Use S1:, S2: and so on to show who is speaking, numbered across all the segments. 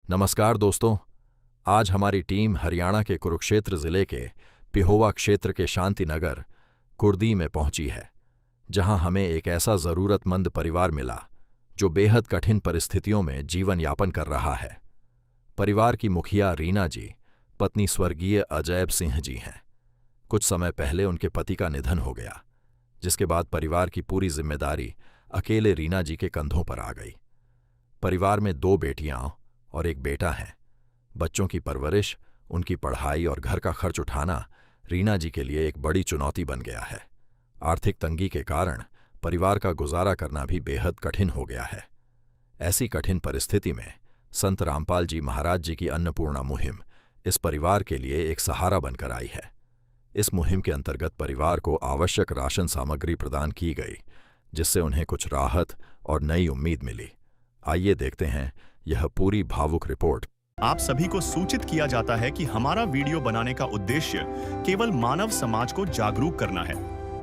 S1: नमस्कार दोस्तों। आज हमारी टीम हरियाणा के कुरुक्षेत्र जिले के पिहोवा क्षेत्र के शांतिनगर कुर्दी में पहुंची है, जहां हमें एक ऐसा जरूरतमंद परिवार मिला जो बेहद कठिन परिस्थितियों में जीवन यापन कर रहा है। परिवार की मुखिया रीना जी पत्नी स्वर्गीय अजैब सिंह जी हैं। कुछ समय पहले उनके पति का निधन हो गया, जिसके बाद परिवार की पूरी जिम्मेदारी अकेले रीना जी के कंधों पर आ गई। परिवार में 2 बेटियां और 1 बेटा है। बच्चों की परवरिश, उनकी पढ़ाई और घर का खर्च उठाना रीना जी के लिए एक बड़ी चुनौती बन गया है। आर्थिक तंगी के कारण परिवार का गुजारा करना भी बेहद कठिन हो गया है। ऐसी कठिन परिस्थिति में संत रामपाल जी महाराज जी की अन्नपूर्णा मुहिम इस परिवार के लिए एक सहारा बनकर आई है। इस मुहिम के अंतर्गत परिवार को आवश्यक राशन सामग्री प्रदान की गई, जिससे उन्हें कुछ राहत और नई उम्मीद मिली। आइए देखते हैं यह पूरी भावुक रिपोर्ट।
S2: आप सभी को सूचित किया जाता है कि हमारा वीडियो बनाने का उद्देश्य केवल मानव समाज को जागरूक करना है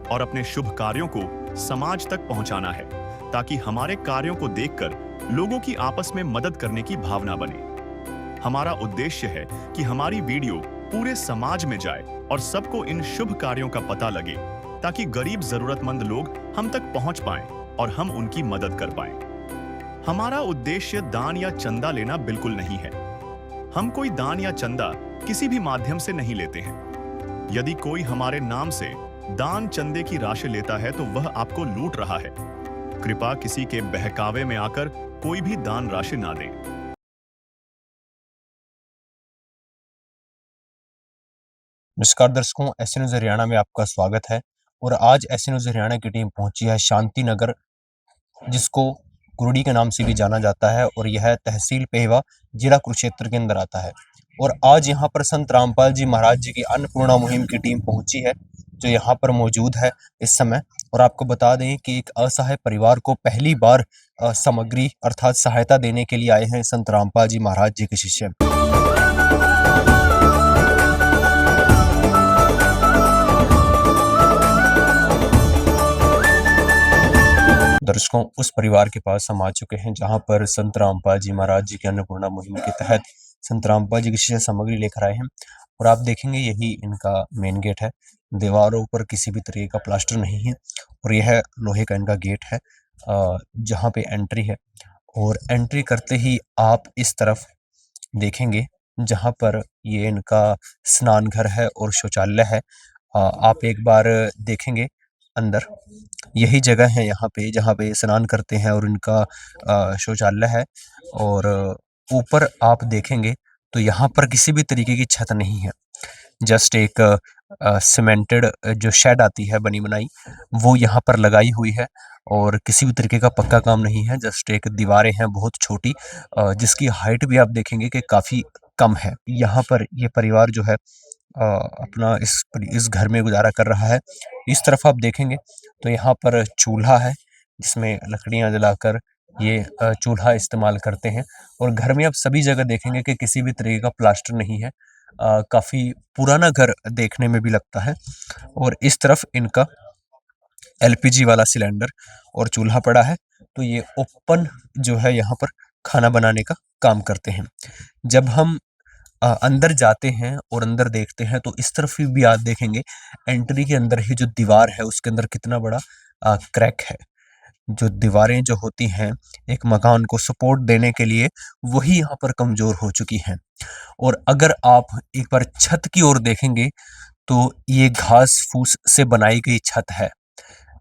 S2: और अपने शुभ कार्यों को समाज तक पहुंचाना है, ताकि हमारे कार्यों को देखकर लोगों की आपस में मदद करने की भावना बने। हमारा उद्देश्य है कि हमारी वीडियो पूरे समाज में जाए और सबको इन शुभ कार्यों का पता लगे, ताकि गरीब जरूरतमंद लोग हम तक पहुंच पाएं और हम उनकी मदद कर पाएं। हमारा उद्देश्य दान या चंदा लेना बिल्कुल नहीं है। हम कोई दान या चंदा किसी भी माध्यम से नहीं लेते हैं। यदि कोई हमारे नाम से दान चंदे की राशि लेता है तो वह आपको लूट रहा है। कृपया किसी के बहकावे में आकर कोई भी दान राशि ना दें।
S3: नमस्कार दर्शकों, एस न्यूज हरियाणा में आपका स्वागत है। और आज एस न्यूज हरियाणा की टीम पहुंची है शांतिनगर, जिसको कुर्डी के नाम से भी जाना जाता है, और यह तहसील पेहवा जिला कुरुक्षेत्र के अंदर आता है। और आज यहाँ पर संत रामपाल जी महाराज जी की अन्नपूर्णा मुहिम की टीम पहुंची है, जो यहाँ पर मौजूद है इस समय। और आपको बता दें कि एक असहाय परिवार को पहली बार सामग्री अर्थात सहायता देने के लिए आए हैं संत रामपाल जी महाराज जी के शिष्य। दर्शकों, उस परिवार के पास हम आ चुके हैं जहां पर संत रामपाल जी महाराज जी की अन्नपूर्णा मुहिम के तहत संत रामपाल जी की शिष्य सामग्री लेकर आए हैं। और आप देखेंगे यही इनका मेन गेट है। दीवारों पर किसी भी तरीके का प्लास्टर नहीं है, और यह लोहे का इनका गेट है जहाँ पे एंट्री है। और एंट्री करते ही आप इस तरफ देखेंगे जहाँ पर ये इनका स्नान घर है और शौचालय है। आप एक बार देखेंगे अंदर, यही जगह है यहाँ पे जहाँ पे स्नान करते हैं और इनका शौचालय है। और ऊपर आप देखेंगे तो यहाँ पर किसी भी तरीके की छत नहीं है, जस्ट एक सीमेंटेड जो शेड आती है बनी बनाई, वो यहाँ पर लगाई हुई है। और किसी भी तरीके का पक्का काम नहीं है, जस्ट एक दीवारें हैं बहुत छोटी, जिसकी हाइट भी आप देखेंगे कि काफ़ी कम है। यहाँ पर ये परिवार जो है अपना इस घर में गुजारा कर रहा है। इस तरफ आप देखेंगे तो यहाँ पर चूल्हा है, जिसमें लकड़ियाँ जलाकर ये चूल्हा इस्तेमाल करते हैं। और घर में आप सभी जगह देखेंगे कि किसी भी तरीके का प्लास्टर नहीं है। काफ़ी पुराना घर देखने में भी लगता है। और इस तरफ इनका एलपीजी वाला सिलेंडर और चूल्हा पड़ा है, तो ये ओपन जो है यहाँ पर खाना बनाने का काम करते हैं। जब हम अंदर जाते हैं और अंदर देखते हैं तो इस तरफ भी आप देखेंगे एंट्री के अंदर ही जो दीवार है उसके अंदर कितना बड़ा क्रैक है। जो दीवारें जो होती हैं एक मकान को सपोर्ट देने के लिए, वही यहाँ पर कमजोर हो चुकी हैं। और अगर आप एक बार छत की ओर देखेंगे तो ये घास फूस से बनाई गई छत है,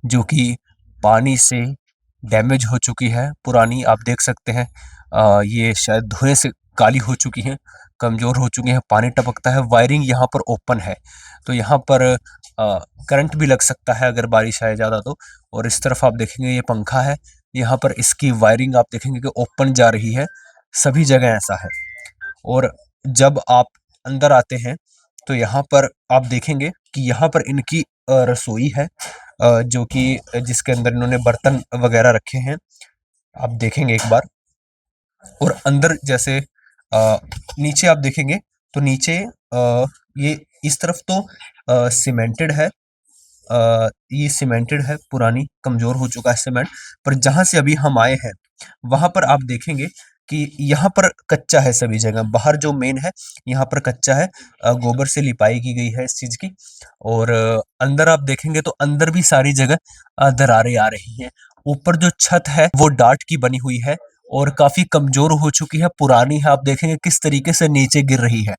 S3: जो कि पानी से डैमेज हो चुकी है, पुरानी। आप देख सकते हैं ये शायद धुएं से काली हो चुकी हैं, कमज़ोर हो चुकी हैं, पानी टपकता है। वायरिंग यहाँ पर ओपन है, तो यहाँ पर करंट भी लग सकता है अगर बारिश आए ज़्यादा तो। और इस तरफ आप देखेंगे ये पंखा है, यहाँ पर इसकी वायरिंग आप देखेंगे कि ओपन जा रही है। सभी जगह ऐसा है। और जब आप अंदर आते हैं तो यहाँ पर आप देखेंगे कि यहाँ पर इनकी रसोई है, जो कि जिसके अंदर इन्होंने बर्तन वगैरह रखे हैं, आप देखेंगे एक बार। और अंदर जैसे नीचे आप देखेंगे तो नीचे ये इस तरफ तो सीमेंटेड है, ये सीमेंटेड है, पुरानी कमजोर हो चुका है सीमेंट। पर जहां से अभी हम आए हैं वहां पर आप देखेंगे कि यहाँ पर कच्चा है सभी जगह, बाहर जो मेन है यहाँ पर कच्चा है, गोबर से लिपाई की गई है इस चीज की। और अंदर आप देखेंगे तो अंदर भी सारी जगह दरारें आ रही हैं। ऊपर जो छत है वो डाट की बनी हुई है और काफी कमजोर हो चुकी है, पुरानी है। आप देखेंगे किस तरीके से नीचे गिर रही है।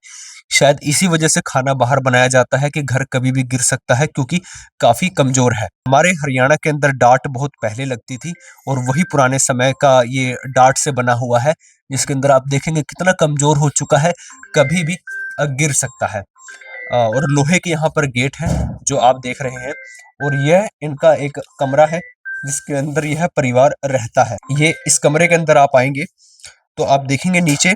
S3: शायद इसी वजह से खाना बाहर बनाया जाता है कि घर कभी भी गिर सकता है, क्योंकि काफी कमजोर है। हमारे हरियाणा के अंदर डाट बहुत पहले लगती थी और वही पुराने समय का ये डाट से बना हुआ है, जिसके अंदर आप देखेंगे कितना कमजोर हो चुका है, कभी भी गिर सकता है। और लोहे के यहाँ पर गेट है जो आप देख रहे हैं, और यह इनका एक कमरा है जिसके अंदर यह परिवार रहता है। ये इस कमरे के अंदर आप आएंगे तो आप देखेंगे नीचे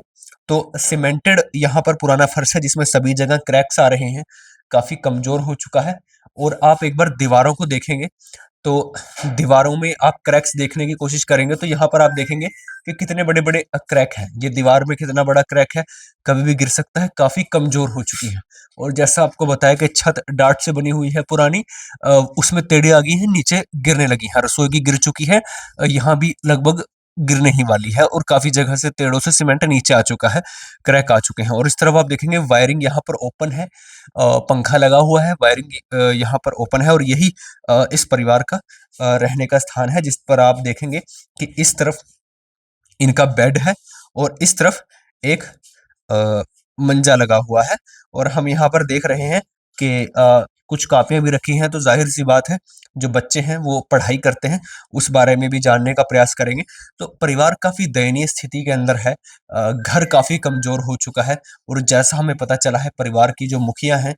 S3: तो सीमेंटेड यहाँ पर पुराना फर्श है जिसमें सभी जगह क्रैक्स आ रहे हैं, काफी कमजोर हो चुका है। और आप एक बार दीवारों को देखेंगे तो दीवारों में आप क्रैक्स देखने की कोशिश करेंगे तो यहाँ पर आप देखेंगे कि कितने बड़े बड़े क्रैक हैं। ये दीवार में कितना बड़ा क्रैक है, कभी भी गिर सकता है, काफी कमजोर हो चुकी है। और जैसा आपको बताया कि छत डाट से बनी हुई है पुरानी, उसमें टेढ़ी आ गई है, नीचे गिरने लगी है। रसोई की गिर चुकी है, यहाँ भी लगभग गिरने ही वाली है और काफी जगह से टेढ़ों से सीमेंट नीचे आ चुका है, क्रैक आ चुके हैं। और इस तरफ आप देखेंगे वायरिंग यहाँ पर ओपन है, पंखा लगा हुआ है, वायरिंग यहाँ पर ओपन है। और यही इस परिवार का रहने का स्थान है, जिस पर आप देखेंगे कि इस तरफ इनका बेड है और इस तरफ एक मंजा लगा हुआ है। और हम यहाँ पर देख रहे हैं कि कुछ कापियां भी रखी हैं, तो जाहिर सी बात है जो बच्चे हैं वो पढ़ाई करते हैं, उस बारे में भी जानने का प्रयास करेंगे। तो परिवार काफी दयनीय स्थिति के अंदर है, घर काफी कमजोर हो चुका है। और जैसा हमें पता चला है, परिवार की जो मुखिया हैं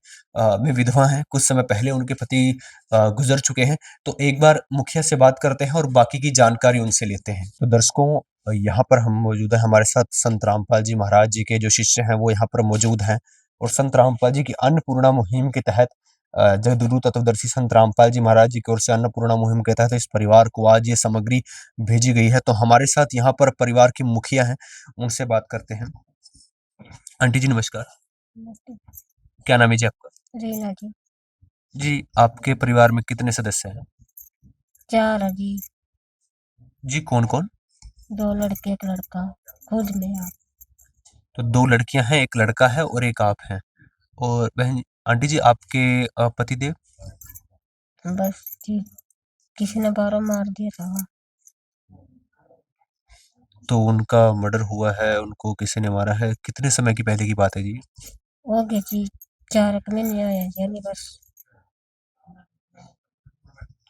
S3: वे विधवा हैं, कुछ समय पहले उनके पति गुजर चुके हैं। तो एक बार मुखिया से बात करते हैं और बाकी की जानकारी उनसे लेते हैं। तो दर्शकों, यहाँ पर हम मौजूद हैं, हमारे साथ संत रामपाल जी महाराज जी के जो शिष्य हैं वो यहाँ पर मौजूद हैं। और संत रामपाल जी की अन्नपूर्णा मुहिम के तहत जगद्गुरु तत्वदर्शी संत रामपाल जी महाराज जी की ओर से अन्नपूर्णा मुहिम के तहत इस परिवार को आज ये सामग्री भेजी गई है। तो हमारे साथ यहाँ पर परिवार की मुखिया हैं, उनसे बात करते हैं। आंटी जी नमस्कार,
S4: नमस्ते।
S3: क्या नाम है जी आपका?
S4: रीना जी।
S3: जी, आपके परिवार में कितने सदस्य हैं?
S4: 4 है जी।
S3: जी, कौन कौन?
S4: 2 लड़के 1 लड़का। खुद में आप।
S3: तो 2 लड़कियां हैं, 1 लड़का है और 1 आप हैं। और बहन आंटी जी, आपके पतिदेव?
S4: बस जी, किसी ने 12 मार दिया था।
S3: तो उनका मर्डर हुआ है, उनको किसी ने मारा है, कितने समय की पहले की बात है जी?
S4: हो गए जी 4 महीने आया यानी बस।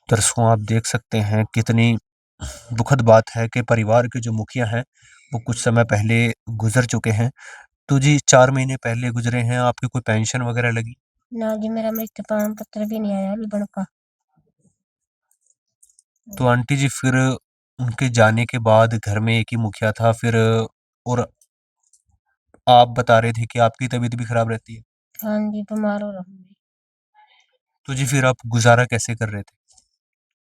S3: दर्शकों, आप देख सकते हैं कितनी दुखद बात है कि परिवार के जो मुखिया हैं वो कुछ समय पहले गुजर चुके हैं। तो जी 4 महीने पहले गुजरे हैं, आपकी कोई पेंशन वगैरह लगी?
S4: ना जी, मेरा मृत्यु प्रमाण पत्र भी नहीं आया अभी बनका।
S3: तो आंटी जी फिर उनके जाने के बाद घर में एक ही मुखिया था फिर, और आप बता रहे थे कि आपकी तबीयत भी खराब रहती है।
S4: हाँ जी, बीमार हो रहा हूँ मैं।
S3: तो जी फिर आप गुजारा कैसे कर रहे थे?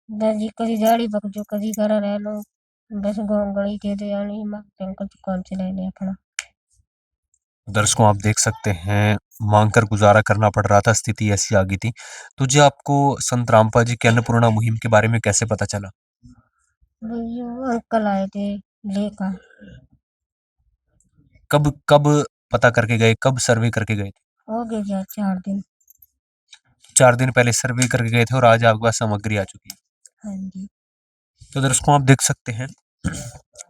S4: बस जी कभी गाड़ी पकड़ो, कभी घर रह लो। बस गाँव गली के दे आनी मांगते अंकल दुकान से ले ले अपना।
S3: दर्शकों, आप देख सकते हैं मांग कर गुजारा करना पड़ रहा था, स्थिति ऐसी आ गई थी। तो जी आपको संत रामपाल जी की अन्नपूर्णा मुहिम के बारे में कैसे पता चला?
S4: वही वो अंकल आए थे लेकर।
S3: कब कब पता करके गए, कब सर्वे करके गए थे?
S4: हो गए जी 4 दिन।
S3: 4 दिन पहले सर्वे करके गए थे और आज आपके पास सामग्री आ चुकी है।
S4: हाँ जी।
S3: तो दर्शकों, आप देख सकते हैं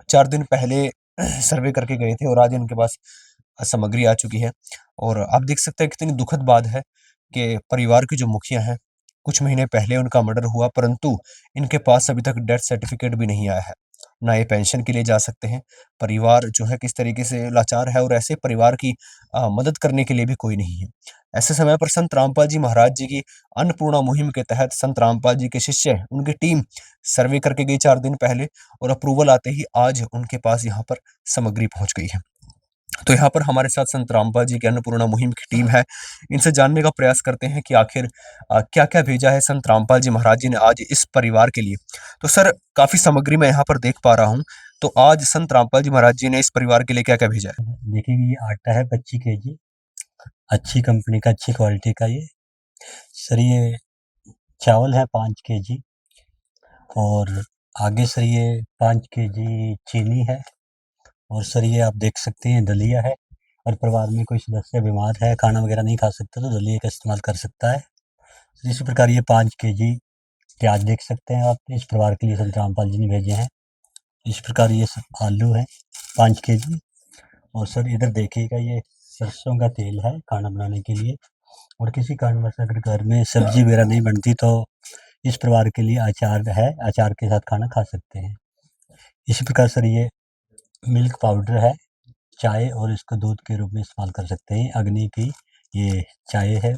S3: 4 दिन पहले सर्वे करके गए थे और आज इनके पास सामग्री आ चुकी है। और आप देख सकते हैं कितनी दुखद बात है कि परिवार के जो मुखिया हैं, कुछ महीने पहले उनका मर्डर हुआ, परंतु इनके पास अभी तक डेथ सर्टिफिकेट भी नहीं आया है, ना ये पेंशन के लिए जा सकते हैं। परिवार जो है किस तरीके से लाचार है और ऐसे परिवार की मदद करने के लिए भी कोई नहीं है। ऐसे समय पर संत रामपाल जी महाराज जी की अन्नपूर्णा मुहिम के तहत संत रामपाल जी के शिष्य, उनकी टीम सर्वे करके गई 4 दिन पहले, और अप्रूवल आते ही आज उनके पास यहाँ पर सामग्री पहुँच गई है। तो यहाँ पर हमारे साथ संत रामपाल जी की अन्नपूर्णा मुहिम की टीम है। इनसे जानने का प्रयास करते हैं कि आखिर क्या-क्या भेजा है संत रामपाल जी महाराज जी ने आज इस परिवार के लिए। तो सर, काफ़ी सामग्री मैं यहाँ पर देख पा रहा हूँ। तो आज संत रामपाल जी महाराज जी ने इस परिवार के लिए क्या-क्या भेजा है?
S5: देखिए, ये आटा है 25 केजी, अच्छी कंपनी का, अच्छी क्वालिटी का ये। सर, ये चावल है 5 केजी, और आगे सर ये 5 केजी चीनी है, और सर ये आप देख सकते हैं दलिया है। और परिवार में कोई सदस्य बीमार है, खाना वगैरह नहीं खा सकता, तो दलिया का इस्तेमाल कर सकता है। तो इसी प्रकार ये 5 केजी प्याज देख सकते हैं आप, इस परिवार के लिए संत रामपाल जी ने भेजे हैं। इस प्रकार ये आलू है 5 केजी। और सर इधर देखिएगा, ये सरसों का तेल है खाना बनाने के लिए। और किसी कारणवश अगर घर में सब्जी वगैरह नहीं बनती, तो इस परिवार के लिए अचार है, अचार के साथ खाना खा सकते हैं। इसी प्रकार सर ये मिल्क पाउडर है, चाय और इसको दूध के रूप में इस्तेमाल कर सकते हैं। अग्नि की ये चाय है,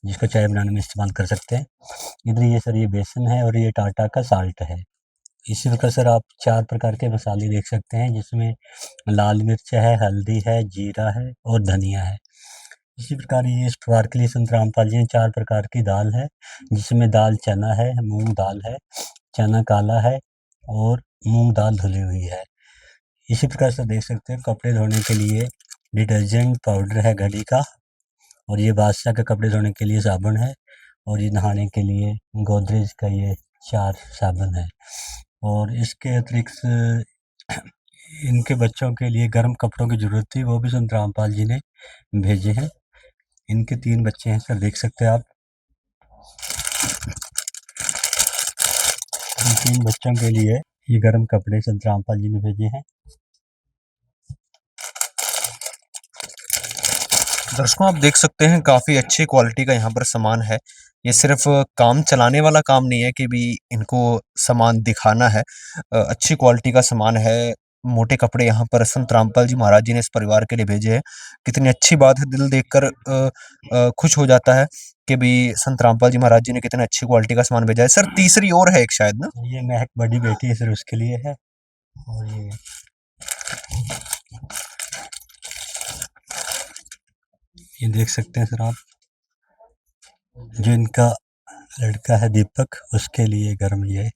S5: जिसको चाय बनाने में इस्तेमाल कर सकते हैं। इधर ये सर ये बेसन है और ये टाटा का साल्ट है। इसी प्रकार सर आप 4 प्रकार के मसाले देख सकते हैं, जिसमें लाल मिर्च है, हल्दी है, जीरा है और धनिया है। इसी प्रकार ये इस परिवार के लिए संत रामपाल जी ने 4 प्रकार की दाल है, जिसमें दाल चना है, मूँग दाल है, चना काला है और मूँग दाल धुली हुई है। इसी प्रकार से देख सकते हैं कपड़े धोने के लिए डिटर्जेंट पाउडर है घड़ी का, और ये बादशाह के कपड़े धोने के लिए साबुन है, और ये नहाने के लिए गोदरेज का ये 4 साबुन है। और इसके अतिरिक्त इनके बच्चों के लिए गर्म कपड़ों की ज़रूरत थी, वो भी संत रामपाल जी ने भेजे हैं। इनके 3 बच्चे हैं सर, देख सकते हैं आप। इन 3 बच्चों के लिए ये गर्म कपड़े संत रामपाल जी ने भेजे हैं।
S3: दर्शकों आप देख सकते हैं काफ़ी अच्छी क्वालिटी का यहाँ पर सामान है। ये सिर्फ काम चलाने वाला काम नहीं है कि भी इनको सामान दिखाना है। अच्छी क्वालिटी का सामान है। मोटे कपड़े यहाँ पर संत रामपाल जी महाराज जी ने इस परिवार के लिए भेजे हैं। कितनी अच्छी बात है, दिल देखकर खुश हो जाता है कि भी संत रामपाल जी महाराज जी ने कितने अच्छी क्वालिटी का सामान भेजा है। सर तीसरी और है एक शायद ना?
S5: ये महक बड़ी बेटी है सर, उसके लिए है। और ये देख सकते हैं सर आप, जो इनका लड़का है दीपक, उसके लिए गर्म ये।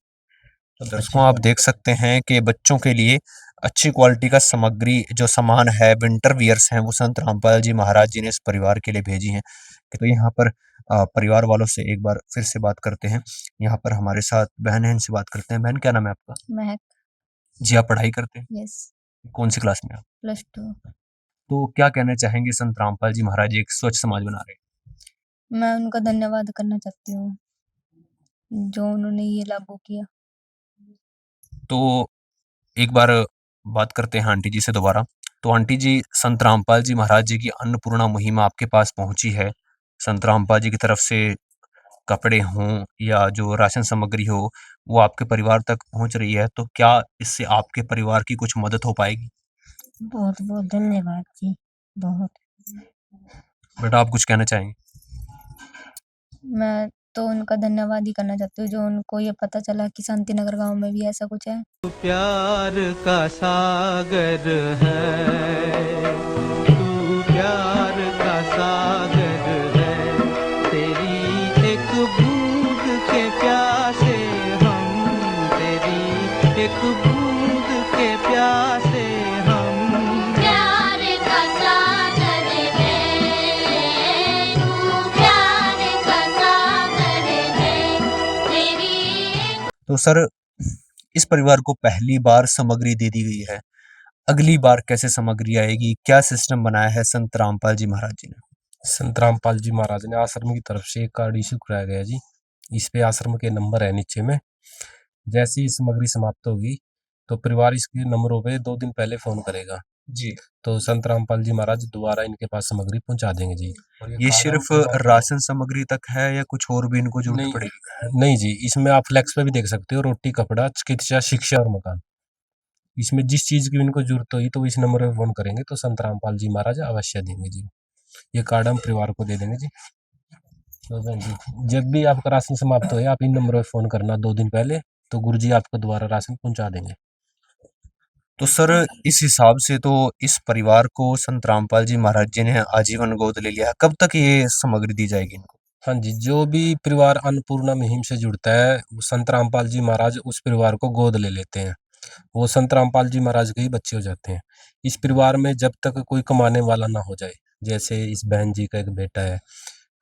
S3: तो दर्शकों आप देख सकते हैं कि बच्चों के लिए अच्छी क्वालिटी का सामग्री जो सामान है, विंटर वियर्स हैं, वो संत रामपाल जी महाराज जी ने इस परिवार के लिए भेजी हैं। तो यहाँ पर परिवार वालों से एक बार फिर से बात करते हैं। यहाँ पर हमारे साथ बहन है, इनसे बात करते हैं। बहन क्या नाम है आपका?
S4: महक।
S3: जी आप पढ़ाई करते हैं?
S4: यस।
S3: कौन सी क्लास में आप?
S4: +2।
S3: तो क्या कहना चाहेंगे, संत रामपाल जी महाराज एक स्वच्छ समाज बना रहे हैं?
S4: मैं उनका धन्यवाद करना चाहती हूँ, जो उन्होंने ये लागू किया।
S3: तो एक बार बात करते हैं आंटी जी से दोबारा। तो आंटी जी, संत रामपाल जी महाराज जी की अन्नपूर्णा मुहिम आपके पास पहुंची है। संत रामपाल जी की तरफ से कपड़े हों या जो राशन सामग्री हो, वो आपके परिवार तक पहुंच रही है। तो क्या इससे आपके परिवार की कुछ मदद हो पाएगी?
S4: बहुत-बहुत धन्यवाद जी, बहुत।
S3: बेटा आप कुछ कहना चाहेंगे?
S4: मैं तो उनका धन्यवाद ही करना चाहती हूँ, जो उनको ये पता चला कि शांतिनगर गाँव में भी ऐसा कुछ है।
S6: प्यार का सागर है, तू प्यार का सागर है, तेरी एक बूंद के प्यासे हम, तेरी एक बूंद के प्यासे हम।
S7: प्यार का सागर है, तू प्यार का सागर है, तेरी।
S3: तो सर इस परिवार को पहली बार सामग्री दे दी गई है, अगली बार कैसे सामग्री आएगी? क्या सिस्टम बनाया है संत रामपाल जी महाराज जी ने?
S8: संत रामपाल जी महाराज ने आश्रम की तरफ से एक कार्ड इशू कराया गया जी। इस पे आश्रम के नंबर है नीचे में। जैसे ही सामग्री समाप्त होगी तो परिवार इसके नंबरों पे 2 दिन पहले फोन करेगा
S3: जी।
S8: तो संत रामपाल जी महाराज दोबारा इनके पास सामग्री पहुंचा देंगे जी। और
S3: ये सिर्फ राशन सामग्री तक है या कुछ और भी इनको जरूरत पड़ेगी?
S8: नहीं जी, इसमें आप फ्लेक्स पे भी देख सकते हो, रोटी, कपड़ा, चिकित्सा, शिक्षा और मकान। इसमें जिस चीज की इनको जरूरत होगी तो इस नंबर पे फोन करेंगे तो संत रामपाल जी महाराज अवश्य देंगे जी। ये कार्ड हम परिवार को दे देंगे जी। तो जब भी आपका राशन समाप्त हो, आप इन नंबरों पे फोन करना 2 दिन पहले, तो गुरुजी आपको दोबारा राशन पहुंचा देंगे।
S3: तो सर इस हिसाब से तो इस परिवार को संत रामपाल जी महाराज जी ने आजीवन गोद ले लिया। कब तक ये सामग्री दी जाएगी इनको?
S8: हाँ जी, जो भी परिवार अन्नपूर्णा मुहिम से जुड़ता है, वो संत रामपाल जी महाराज उस परिवार को गोद ले लेते हैं। वो संत रामपाल जी महाराज के ही बच्चे हो जाते हैं। इस परिवार में जब तक कोई कमाने वाला ना हो जाए, जैसे इस बहन जी का एक बेटा है,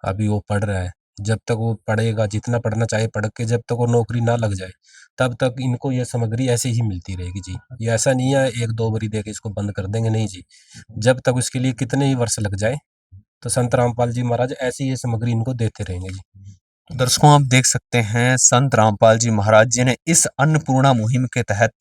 S8: अभी वो पढ़ रहा है, जब तक वो पढ़ेगा, जितना पढ़ना चाहे पढ़ के जब तक वो नौकरी ना लग जाए, तब तक इनको ये सामग्री ऐसे ही मिलती रहेगी जी। ये ऐसा नहीं है 1-2 बारी दे के इसको बंद कर देंगे, नहीं जी। जब तक उसके लिए कितने ही वर्ष लग जाए, तो संत रामपाल जी महाराज ऐसी ये सामग्री इनको देते रहेंगे जी।
S3: तो दर्शकों, आप देख सकते हैं संत रामपाल जी महाराज जी ने इस अन्नपूर्णा मुहिम के तहत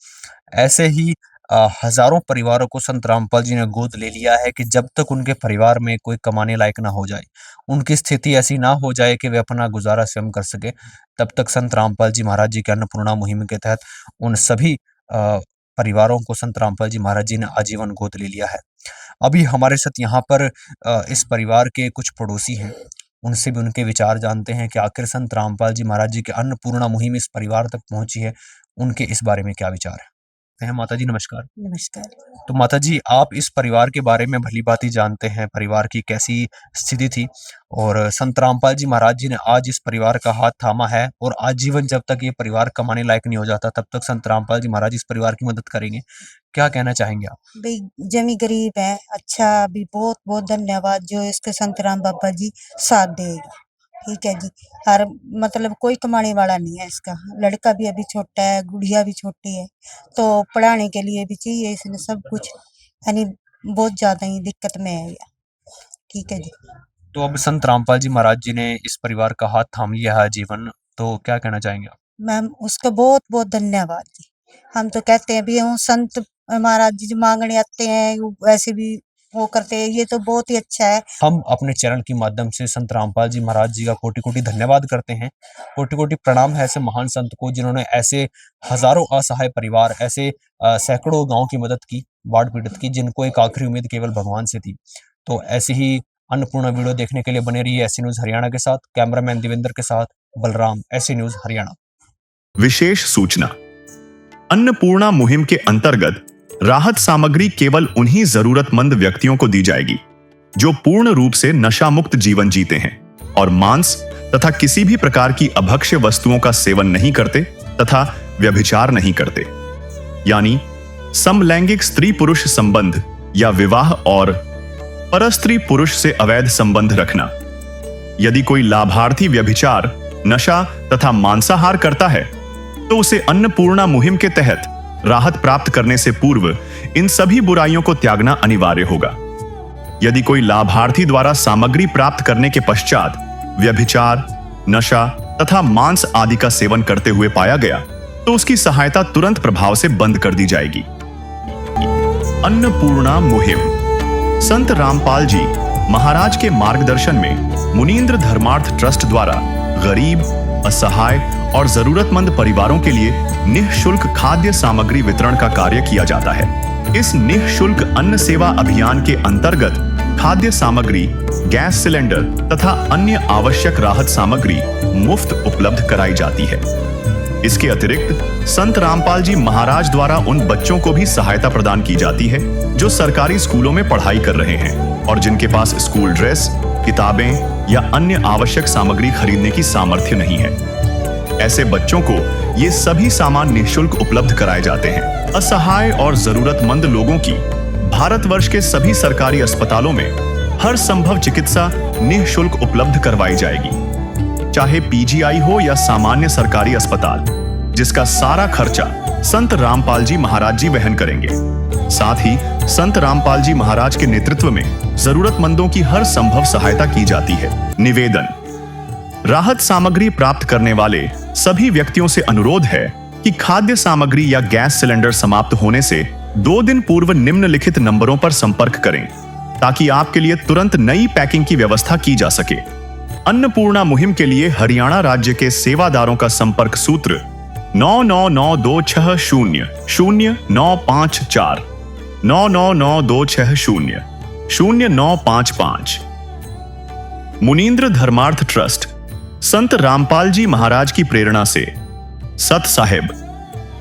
S3: ऐसे ही हजारों परिवारों को संत रामपाल जी ने गोद ले लिया है कि जब तक उनके परिवार में कोई कमाने लायक ना हो जाए, उनकी स्थिति ऐसी ना हो जाए कि वे अपना गुजारा स्वयं कर सके, तब तक संत रामपाल जी महाराज जी के अन्नपूर्णा मुहिम के तहत उन सभी परिवारों को संत रामपाल जी महाराज जी ने आजीवन गोद ले लिया है। अभी हमारे साथ यहाँ पर इस परिवार के कुछ पड़ोसी हैं, उनसे भी उनके विचार जानते हैं कि आखिर संत रामपाल जी महाराज जी की अन्नपूर्णा मुहिम इस परिवार तक पहुंची है, उनके इस बारे में क्या विचार है। माता जी नमस्कार।
S9: नमस्कार।
S3: तो माता जी, आप इस परिवार के बारे में भली भांति जानते हैं, परिवार की कैसी स्थिति थी, और संत रामपाल जी महाराज जी ने आज इस परिवार का हाथ थामा है, और आजीवन जब तक ये परिवार कमाने लायक नहीं हो जाता तब तक संत रामपाल जी महाराज इस परिवार की मदद करेंगे। क्या कहना चाहेंगे आप?
S9: भाई जमी गरीब है, अच्छा भी बहुत बहुत धन्यवाद जो इसके संत राम बाबा जी साथ देगा। ठीक है जी। हर मतलब कोई कमाने वाला नहीं है, इसका लड़का भी अभी छोटा है, गुड़िया भी छोटी है, तो पढ़ाने के लिए भी चाहिए इसने सब कुछ, यानी बहुत ज्यादा ही दिक्कत में है ये। ठीक है जी।
S3: तो अब संत रामपाल जी महाराज जी ने इस परिवार का हाथ थाम लिया है जीवन, तो क्या कहना चाहेंगे आप?
S9: मैम उसका बहुत बहुत धन्यवाद जी। हम तो कहते हैं भी हम संत महाराज जी जो मांगने आते हैं वैसे भी वो करते हैं, ये तो बहुत ही अच्छा है।
S3: हम अपने चैनल के माध्यम से संत रामपाल जी महाराज जी का कोटि कोटि धन्यवाद करते हैं, कोटि कोटि प्रणाम है ऐसे महान संत को जिन्होंने ऐसे हजारों असहाय परिवार, ऐसे सैकड़ों गांव की मदद की, बाढ़ पीड़ित की, जिनको एक आखिरी उम्मीद केवल भगवान से थी। तो ऐसे ही अन्नपूर्णा वीडियो देखने के लिए बने रहिए ऐसी न्यूज हरियाणा के साथ। कैमरामैन देवेंद्र के साथ बलराम, ऐसी न्यूज हरियाणा।
S2: विशेष सूचना, अन्नपूर्णा मुहिम के अंतर्गत राहत सामग्री केवल उन्हीं जरूरतमंद व्यक्तियों को दी जाएगी जो पूर्ण रूप से नशा मुक्त जीवन जीते हैं और मांस तथा किसी भी प्रकार की अभक्ष्य वस्तुओं का सेवन नहीं करते तथा व्यभिचार नहीं करते, यानी समलैंगिक स्त्री पुरुष संबंध या विवाह और परस्त्री पुरुष से अवैध संबंध रखना। यदि कोई लाभार्थी व्यभिचार, नशा तथा मांसाहार करता है तो उसे अन्नपूर्णा मुहिम के तहत राहत प्राप्त करने से पूर्व इन सभी बुराइयों को त्यागना अनिवार्य होगा। यदि कोई लाभार्थी द्वारा सामग्री प्राप्त करने के पश्चात व्यभिचार, नशा तथा मांस आदि का सेवन करते हुए पाया गया तो उसकी सहायता तुरंत प्रभाव से बंद कर दी जाएगी। अन्नपूर्णा मुहिम संत रामपाल जी महाराज के मार्गदर्शन में मुनींद्र धर्मार्थ ट्रस्ट द्वारा गरीब, असहाय और जरूरतमंद परिवारों के लिए निःशुल्क खाद्य सामग्री वितरण का कार्य किया जाता है। इस निःशुल्क अन्न सेवा अभियान के अंतर्गत खाद्य सामग्री, गैस सिलेंडर तथा अन्य आवश्यक राहत सामग्री मुफ्त उपलब्ध कराई जाती है। इसके अतिरिक्त संत रामपाल जी महाराज द्वारा उन बच्चों को भी सहायता प्रदान की जाती है जो सरकारी स्कूलों में पढ़ाई कर रहे हैं और जिनके पास स्कूल ड्रेस, किताबें या अन्य आवश्यक सामग्री खरीदने की सामर्थ्य नहीं है। ऐसे बच्चों को ये सभी सामान निःशुल्क उपलब्ध कराए जाते हैं। असहाय और जरूरतमंद लोगों की भारतवर्ष के सभी सरकारी अस्पतालों में हर संभव चिकित्सा निःशुल्क उपलब्ध करवाई जाएगी, चाहे पीजीआई हो या सामान्य सरकारी अस्पताल, जिसका सारा खर्चा संत रामपाल जी महाराज जी वहन करेंगे। साथ ही संत रामपाल जी महाराज के नेतृत्व में जरूरतमंदों की हर संभव सहायता की जाती है। निवेदन, राहत सामग्री प्राप्त करने वाले सभी व्यक्तियों से अनुरोध है कि खाद्य सामग्री या गैस सिलेंडर समाप्त होने से 2 दिन पूर्व निम्नलिखित नंबरों पर संपर्क करें ताकि आपके लिए तुरंत नई पैकिंग की व्यवस्था की जा सके। अन्नपूर्णा मुहिम के लिए हरियाणा राज्य के सेवादारों का संपर्क सूत्र 9992600954 9992600955। मुनींद्र धर्मार्थ ट्रस्ट संत रामपाल जी महाराज की प्रेरणा से सत साहिब